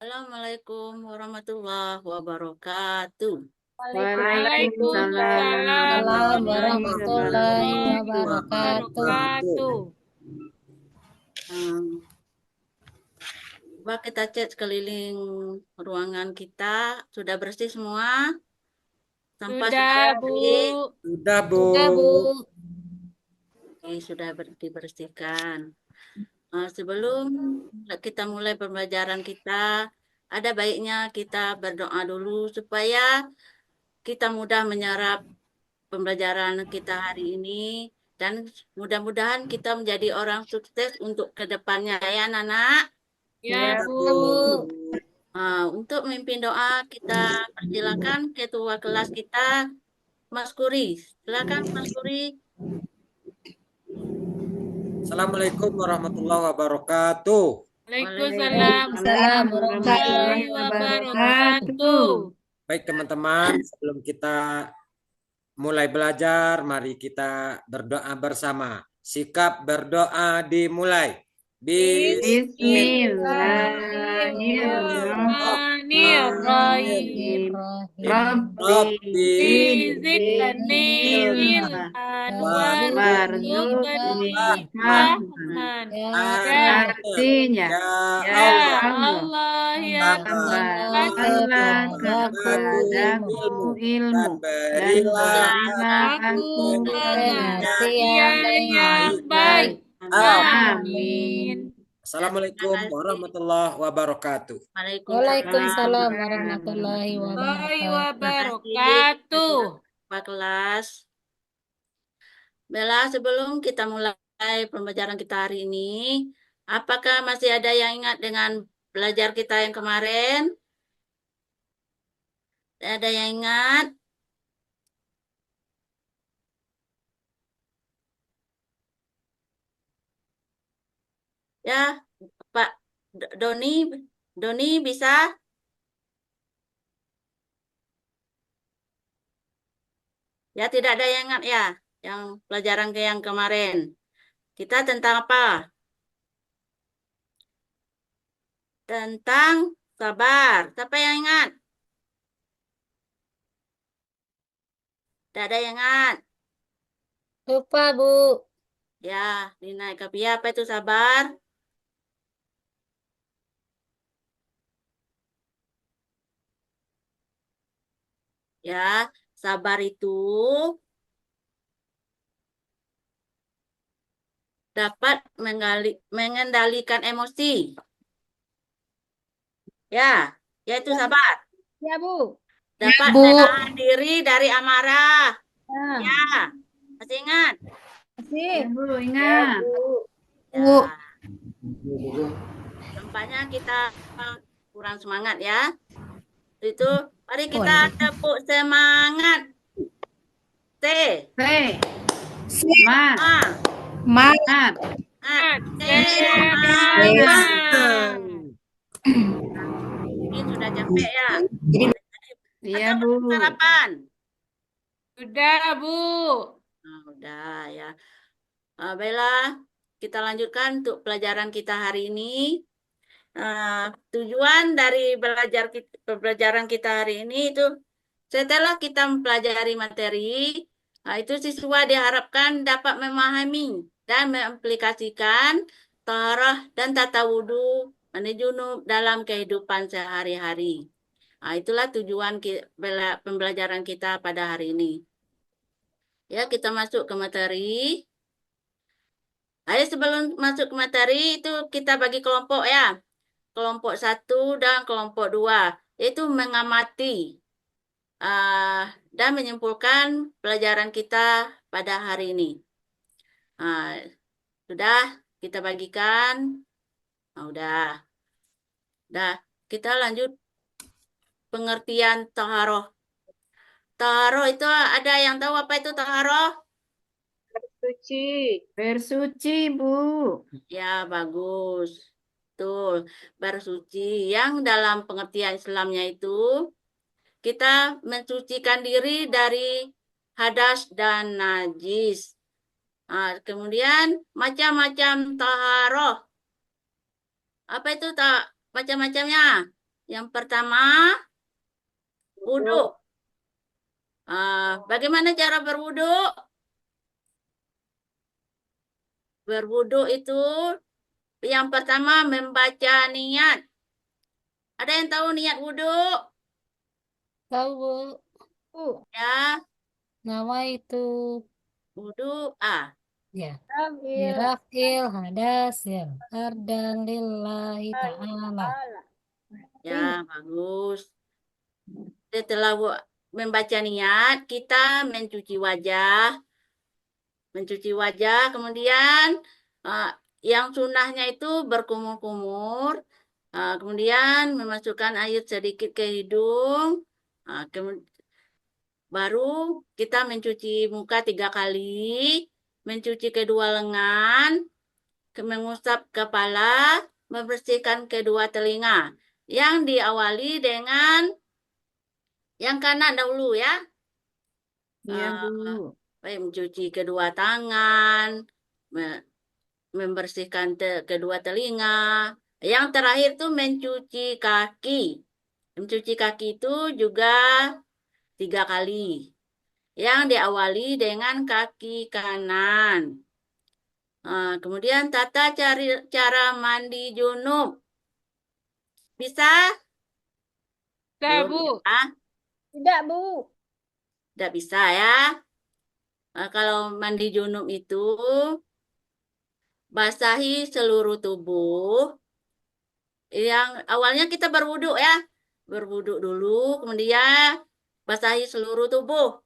Assalamualaikum warahmatullahi wabarakatuh. Waalaikumsalam Waalaikumsalam warahmatullahi warahmatullahi wabarakatuh. wabarakatuh. Hmm, Coba kita cek sekeliling ruangan kita. Sudah bersih semua? Sampah sudah Sudah, Bu. bersih? Sudah, Bu. Sudah, Bu. Oke, sudah dibersihkan. Sebelum kita mulai pembelajaran kita, ada baiknya kita berdoa dulu supaya kita mudah menyerap pembelajaran kita hari ini dan mudah-mudahan kita menjadi orang sukses untuk kedepannya ya Nana. Ya, Sudah, Bu. Bu. Untuk memimpin doa kita persilakan ketua kelas kita Mas Kuri. Silakan Mas Kuri. Assalamualaikum warahmatullahi wabarakatuh. Waalaikumsalam Waalaikumsalam Baik, warahmatullahi warahmatullahi wabarakatuh. baik teman-teman, sebelum kita mulai belajar, mari kita berdoa bersama. Sikap berdoa dimulai. Bismillahirrahmanirrahim. Rabbi Rizqani ilman warzuqni fahman. Ya, artinya ya ya Allah Allah, ya tambahkanlah kepadaku ilmu dan berilah aku pengertian pengertian yang baik. Amin. Assalamualaikum warahmatullahi wabarakatuh. Waalaikumsalam warahmatullahi warahmatullahi wabarakatuh. wabarakatuh. Pak kelas. Bella, sebelum kita mulai pembelajaran kita hari ini, apakah masih ada yang ingat dengan belajar kita yang kemarin? Ada yang ingat? Ya, Pak Doni, Doni bisa? Ya, tidak ada yang ingat ya, yang pelajaran ke yang kemarin. Kita tentang apa? Tentang sabar. Siapa yang ingat? Tidak ada yang ingat. Lupa, Bu. Ya, Nina Kapia, apa itu sabar? Ya, sabar itu dapat mengendalikan emosi. Ya, yaitu sabar. Ya, Bu. Dapat Bu. menahan diri dari amarah. Ya. Ya, masih ingat? Masih. Bu, Ya, ingat. Bu. Ya, tampaknya kita kurang semangat ya. Itu, mari kita tepuk semangat. T. Semangat. Semangat. Mungkin sudah capek ya. Iya, Atau Bu. belum sarapan? Sudah, Bu. Nah, udah ya. Baiklah, kita lanjutkan untuk pelajaran kita hari ini. Tujuan dari pembelajaran kita hari ini itu setelah kita mempelajari materi, itu siswa diharapkan dapat memahami dan mengaplikasikan taharah dan tata wudhu mandi junub dalam kehidupan sehari-hari. Itulah tujuan pembelajaran kita pada hari ini. Ya, kita masuk ke materi. Ayo sebelum masuk ke materi itu kita bagi kelompok ya. Kelompok 1 dan kelompok 2, yaitu mengamati dan menyimpulkan pelajaran kita pada hari ini. Sudah kita bagikan. Udah. Kita lanjut pengertian taharoh. Taharoh itu ada yang tahu apa itu taharoh? Bersuci, Bu. Ya, bagus. Betul. Bersuci yang dalam pengertian Islamnya itu kita mensucikan diri dari hadas dan najis. Kemudian macam-macam taharoh. Apa itu tak macam-macamnya? Yang pertama, wudhu. Bagaimana cara berwudhu? Berwudhu itu yang pertama membaca niat. Ada yang tahu niat wudhu? Tahu, Bu. Ya, Nawaitu. wudhu. Ya. Birafil hadasil. Ardan lillahi ta'ala. Ya, bagus. Setelah membaca niat, kita mencuci wajah. Mencuci wajah, kemudian uh, yang sunnahnya itu berkumur-kumur, kemudian memasukkan air sedikit ke hidung, baru kita mencuci muka 3 kali, mencuci kedua lengan, mengusap kepala, membersihkan kedua telinga. Yang diawali dengan yang kanan dahulu ya. Iya, Bu. Baik, mencuci kedua tangan, membersihkan kedua telinga. Yang terakhir tuh mencuci kaki. Mencuci kaki itu juga 3 kali. Yang diawali dengan kaki kanan. Kemudian tata cara mandi junub. Bisa? Tidak, Belum Bu. ya? Tidak, Bu. Tidak bisa ya. Kalau mandi junub itu basahi seluruh tubuh. Yang awalnya kita berwudhu ya. Berwudhu dulu, kemudian basahi seluruh tubuh.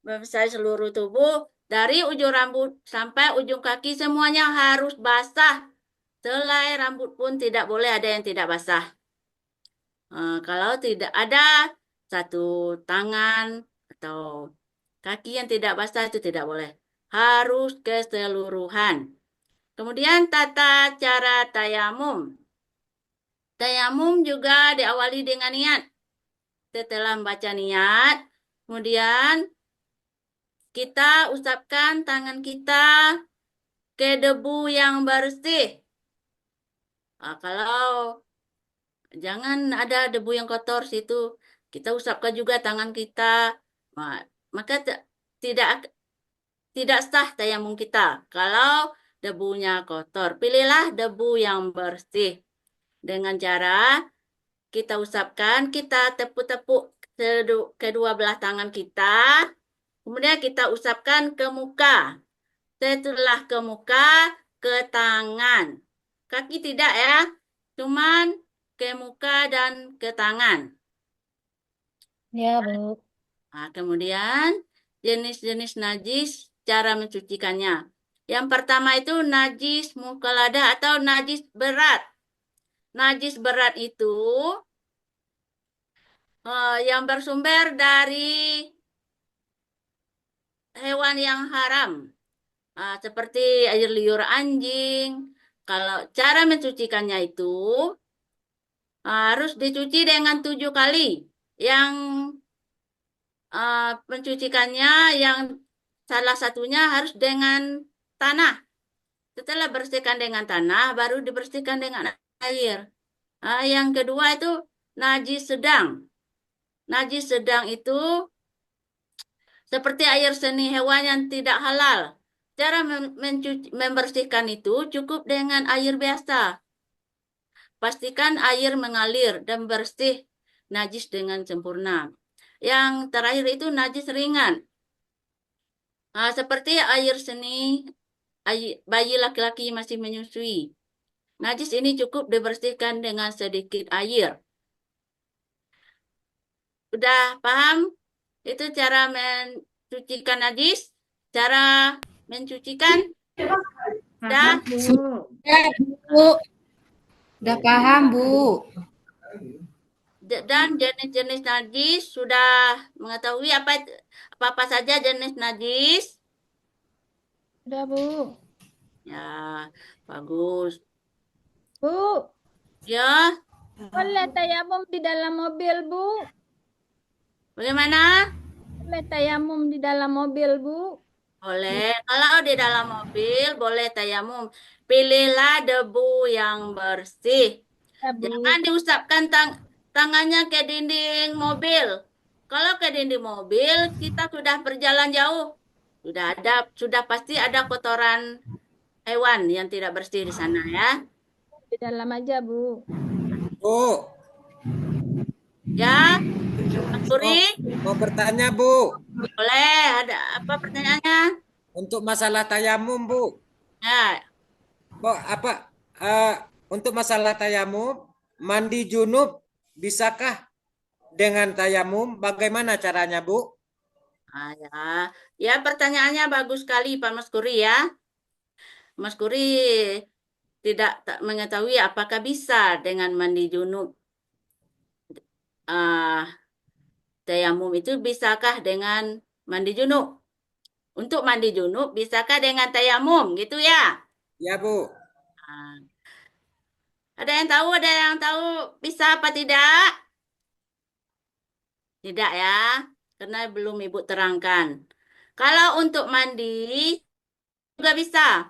Basahi seluruh tubuh dari ujung rambut sampai ujung kaki semuanya harus basah. Selai rambut pun tidak boleh ada yang tidak basah. Kalau tidak ada satu tangan atau kaki yang tidak basah itu tidak boleh. Harus keseluruhan. Kemudian tata cara tayamum. Tayamum juga diawali dengan niat. Setelah membaca niat, kemudian kita usapkan tangan kita ke debu yang bersih. Kalau jangan ada debu yang kotor situ, kita usapkan juga tangan kita. Maka tidak tidak sah tayamum kita. Kalau debunya kotor, pilihlah debu yang bersih. Dengan cara kita usapkan, kita tepuk-tepuk kedua belah tangan kita, kemudian kita usapkan ke muka. Setelah ke muka, ke tangan. Kaki tidak ya, cuman ke muka dan ke tangan. Ya, Bu. Kemudian jenis-jenis najis, cara mencucikannya. Yang pertama itu najis mukallada atau najis berat. Najis berat itu yang bersumber dari hewan yang haram, seperti air liur anjing. Kalau cara mencucikannya itu harus dicuci dengan 7 kali. Yang mencucikannya yang salah satunya harus dengan tanah. Setelah bersihkan dengan tanah, baru dibersihkan dengan air. Yang kedua itu najis sedang. Najis sedang itu seperti air seni hewan yang tidak halal. Cara membersihkan itu cukup dengan air biasa. Pastikan air mengalir dan bersih najis dengan sempurna. Yang terakhir itu najis ringan. Seperti air seni bayi laki-laki masih menyusui. Najis ini cukup dibersihkan dengan sedikit air. Udah paham? Itu cara mencucikan najis, cara mencucikan. Udah? Ya, Bu. Udah paham, Bu. Dan jenis-jenis najis sudah mengetahui apa saja jenis najis. Udah, Bu. Ya, bagus. Bu, Ya, boleh tayamum di dalam mobil, Bu? bagaimana? Boleh tayamum di dalam mobil, Bu? Boleh. Kalau di dalam mobil, boleh tayamum. Pilihlah debu yang bersih. Ya, Bu. Jangan diusapkan tangannya ke dinding mobil. Kalau ke dinding mobil, kita sudah berjalan jauh. Sudah pasti ada kotoran hewan yang tidak bersih di sana ya. Di dalam aja, Bu. Bu, Ya, Mas Puri, mau bertanya Bu, boleh. Ada apa pertanyaannya? untuk masalah tayamum Bu. Ya, Bu, eh, untuk masalah tayamum, mandi junub bisakah dengan tayamum? Bagaimana caranya Bu? ya. Ya, pertanyaannya bagus sekali Pak Mas Kuri ya. Mas Kuri tidak tak mengetahui apakah bisa dengan mandi junub. Ah, tayamum itu bisakah dengan mandi junub? Untuk mandi junub bisakah dengan tayamum gitu ya? Ya Bu. Ah, ada yang tahu bisa apa tidak? Tidak ya, karena belum Ibu terangkan. Kalau untuk mandi juga bisa.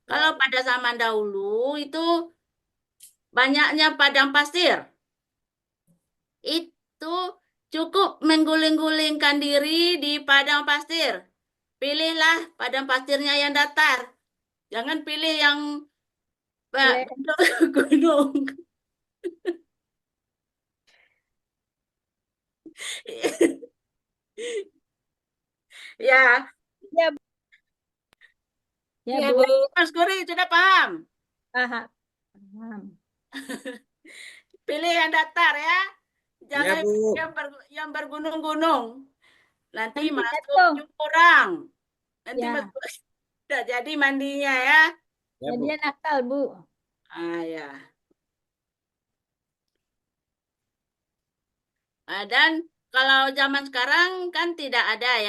Kalau pada zaman dahulu itu banyaknya padang pasir. Itu cukup mengguling-gulingkan diri di padang pasir. Pilihlah padang pasirnya yang datar. Jangan pilih yang Boleh. gunung. Ya, Ya, Bu. Ya, Ya, Bu. Bu. Mas Guri sudah paham. Paham. Paham. Pilih yang datar ya. Ya Jangan Bu. yang bergunung-gunung. Nanti Nanti masuk jatuh. jurang. Nanti Ya, masuk. Tidak jadi mandinya ya. Ya Bu. jadinya nakal, Bu. Ya. Dan kalau zaman sekarang kan tidak ada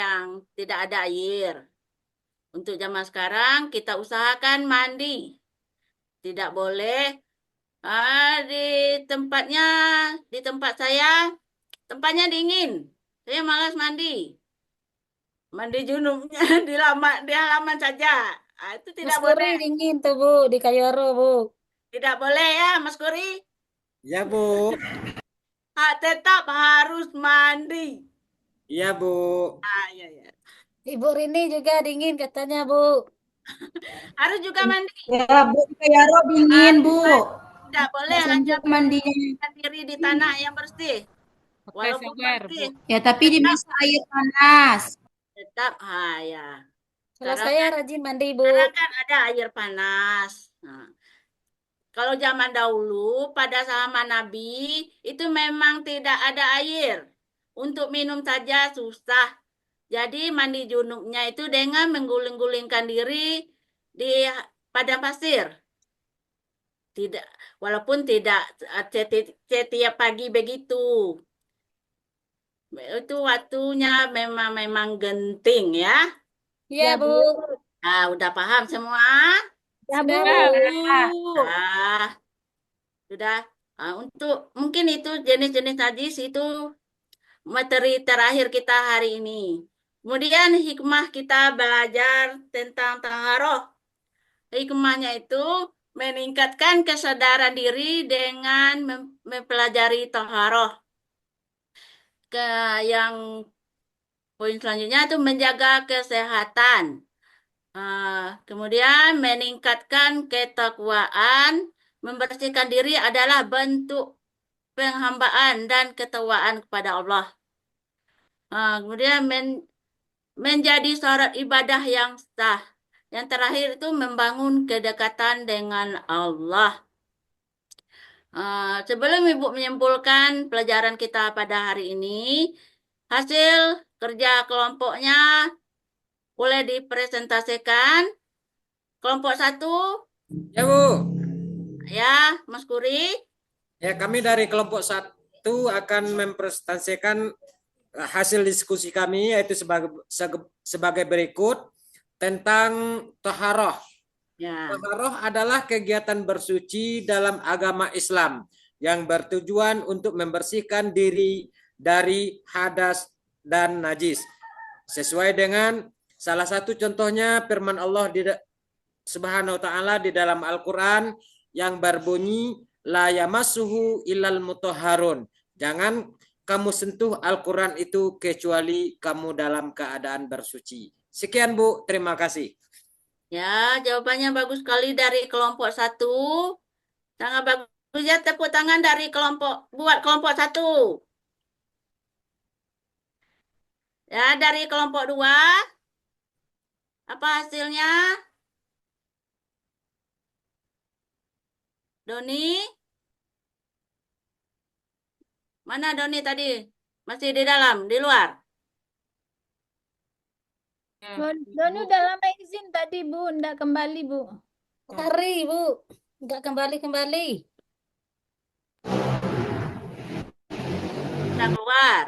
air. Untuk zaman sekarang kita usahakan mandi. Tidak boleh di tempatnya di tempat saya tempatnya dingin. Saya malas mandi. Mandi junubnya di halaman saja. Itu Mas tidak Kuri boleh. dingin tuh, Bu, di Kayoro, Bu. Tidak boleh ya, Mas Kuri. Ya Bu. Tetap harus mandi. Iya Bu. Ya, ya. Ibu Rini juga dingin katanya, Bu. Harus juga mandi. Ya, Bu, kayak Rob dingin, Bu. Tidak boleh Nggak hanya sejuk mandinya. mencuci diri di tanah yang bersih. Oke, Walaupun sabar, bersih, Bu. Ya, tapi dimasak air panas. tetap ya. Kalau Sekarang saya rajin mandi, Bu. kan ada air panas. Nah, kalau zaman dahulu pada zaman Nabi itu memang tidak ada air. Untuk minum saja susah. Jadi mandi junubnya itu dengan mengguling-gulingkan diri di padang pasir. Tidak, walaupun tidak setiap pagi begitu. Itu waktunya memang genting ya. Iya, Ya, Bu. Bu. Udah paham semua? Ya, Bu. Sudah, Bu. Ah, sudah. Untuk mungkin itu jenis-jenis najis itu materi terakhir kita hari ini. Kemudian hikmah kita belajar tentang taharoh. Hikmahnya itu meningkatkan kesadaran diri dengan mempelajari taharoh. Yang poin selanjutnya itu menjaga kesehatan. Kemudian meningkatkan ketakwaan, membersihkan diri adalah bentuk penghambaan dan ketakwaan kepada Allah. Kemudian menjadi syarat ibadah yang sah. Yang terakhir itu membangun kedekatan dengan Allah. Sebelum Ibu menyimpulkan pelajaran kita pada hari ini, hasil kerja kelompoknya boleh dipresentasikan. Kelompok 1, Ya Bu. ya, Mas Kuri. Ya, kami dari kelompok 1 akan mempresentasikan hasil diskusi kami, yaitu sebagai berikut tentang taharah. Ya, Taharah adalah kegiatan bersuci dalam agama Islam yang bertujuan untuk membersihkan diri dari hadas dan najis. Sesuai dengan salah satu contohnya firman Allah Subhanahu wa taala di dalam Al-Qur'an yang berbunyi la yamassuhu illal mutahharun. Jangan kamu sentuh Al-Quran itu kecuali kamu dalam keadaan bersuci. Sekian Bu, terima kasih. Ya, jawabannya bagus sekali dari kelompok 1. Sangat bagus ya, tepuk tangan dari buat kelompok 1. Ya, dari kelompok 2. Apa hasilnya? Doni? Mana Doni tadi? Masih di dalam, di luar? Doni udah lama izin tadi, Bu. Nggak kembali, Bu. Lari, Bu. Nggak kembali-kembali. Udah keluar.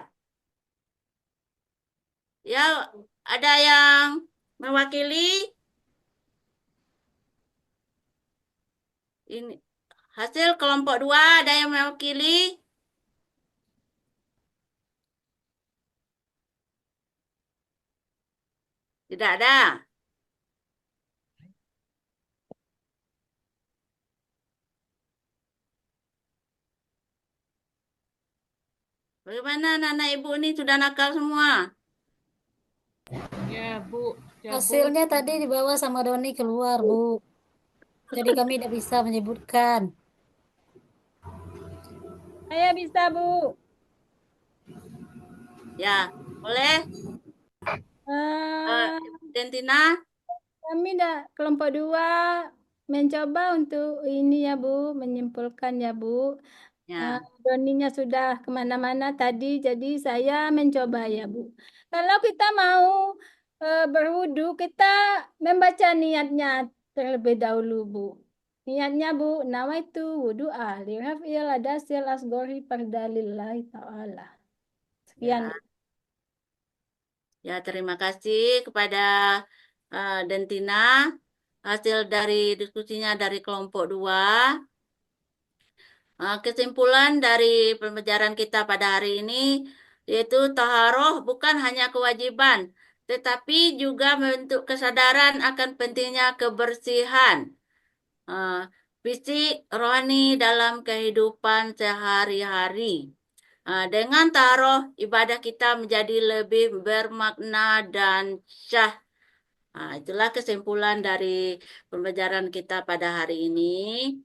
Ya, ada yang mewakili? Ini hasil kelompok 2, ada yang mewakili? Tidak ada. Bagaimana anak-anak ibu ini sudah nakal semua? Ya, Bu. Hasilnya tadi dibawa sama Doni keluar, Bu. Jadi kami tidak bisa menyebutkan. Saya bisa, Bu. Ya, boleh. Eh, Dentina, kami kelompok 2 mencoba untuk ini ya, Bu, menyimpulkan ya, Bu. ya, Doninya sudah kemana-mana tadi, jadi saya mencoba ya, Bu. Kalau kita mau berwudu, kita membaca niatnya terlebih dahulu, Bu. Niatnya, Bu, nawaitu wudu'a liraf'il hadasil asgori pardalillahi ta'ala. Sekian, ya, Bu. ya, terima kasih kepada Dentina. Hasil dari diskusinya dari kelompok 2. Kesimpulan dari pembelajaran kita pada hari ini yaitu taharoh bukan hanya kewajiban, tetapi juga membentuk kesadaran akan pentingnya kebersihan fisik rohani dalam kehidupan sehari-hari. Dengan taharoh, ibadah kita menjadi lebih bermakna dan syah. Itulah kesimpulan dari pembelajaran kita pada hari ini.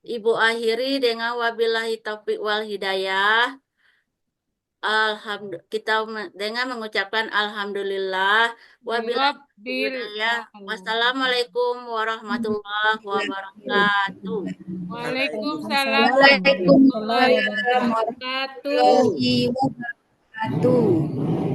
Ibu akhiri dengan wabillahi taufiq wal hidayah. Kita dengan mengucapkan alhamdulillah wabillahi hidayah. Wassalamualaikum warahmatullahi wabarakatuh. Waalaikumsalam Waalaikumsalam warahmatullahi wabarakatuh. warahmatullahi wabarakatuh.